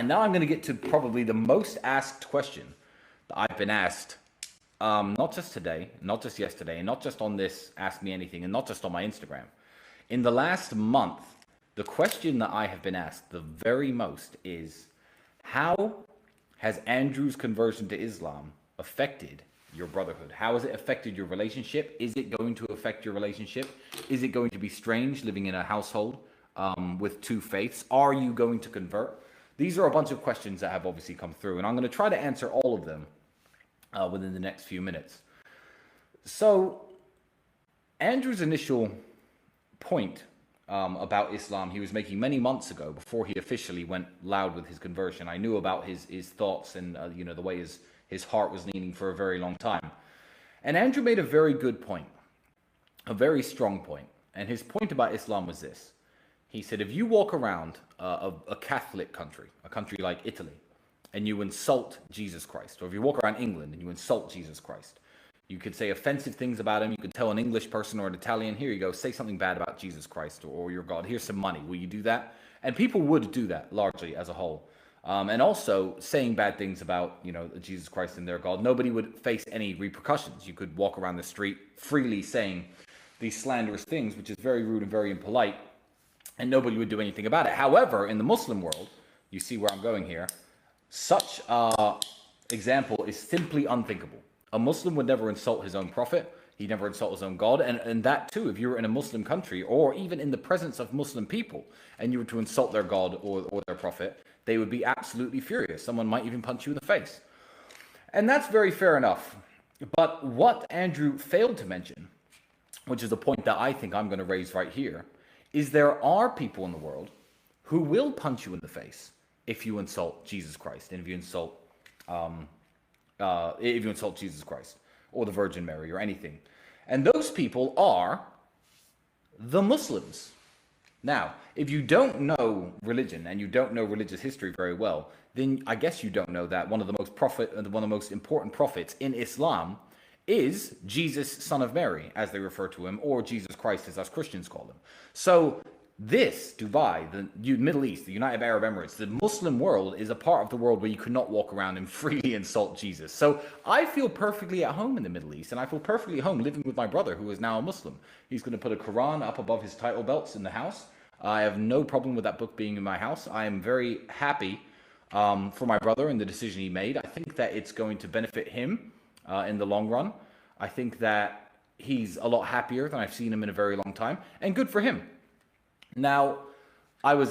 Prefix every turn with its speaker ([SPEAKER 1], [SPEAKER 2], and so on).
[SPEAKER 1] And now I'm going to get to probably the most asked question that I've been asked, not just today, not just yesterday, and not just on this Ask Me Anything, and not just on my Instagram. In the last month, the question that I have been asked the very most is, how has Andrew's conversion to Islam affected your brotherhood? How has it affected your relationship? Is it going to affect your relationship? Is it going to be strange living in a household with two faiths? Are you going to convert? These are a bunch of questions that have obviously come through, and I'm going to try to answer all of them within the next few minutes. So, Andrew's initial point about Islam he was making many months ago, before he officially went loud with his conversion. I knew about his thoughts and the way his heart was leaning for a very long time. And Andrew made a very good point, a very strong point. And his point about Islam was this. He said, if you walk around a Catholic country, a country like Italy, and you insult Jesus Christ, or if you walk around England and you insult Jesus Christ, you could say offensive things about him. You could tell an English person or an Italian, here you go, say something bad about Jesus Christ or your God. Here's some money. Will you do that? And people would do that largely as a whole. And also saying bad things about, Jesus Christ and their God. Nobody would face any repercussions. You could walk around the street freely saying these slanderous things, which is very rude and very impolite, and nobody would do anything about it. However, in the Muslim world, you see where I'm going here, such example is simply unthinkable. A Muslim would never insult his own prophet. He'd never insult his own God. And that too, if you were in a Muslim country or even in the presence of Muslim people and you were to insult their God or their prophet, they would be absolutely furious. Someone might even punch you in the face. And that's very fair enough. But what Andrew failed to mention, which is a point that I think I'm going to raise right here, is there are people in the world who will punch you in the face if you insult Jesus Christ and if you insult Jesus Christ or the Virgin Mary or anything. And those people are the Muslims. Now, if you don't know religion and you don't know religious history very well, then I guess you don't know that one of the most important prophets in Islam is Jesus, son of Mary, as they refer to him, or Jesus Christ, as us Christians call him. So this, Dubai, the Middle East, the United Arab Emirates, the Muslim world is a part of the world where you could not walk around and freely insult Jesus. So I feel perfectly at home in the Middle East, and I feel perfectly at home living with my brother, who is now a Muslim. He's going to put a Quran up above his title belts in the house. I have no problem with that book being in my house. I am very happy for my brother and the decision he made. I think that it's going to benefit him in the long run. I think that he's a lot happier than I've seen him in a very long time, and good for him. Now, I was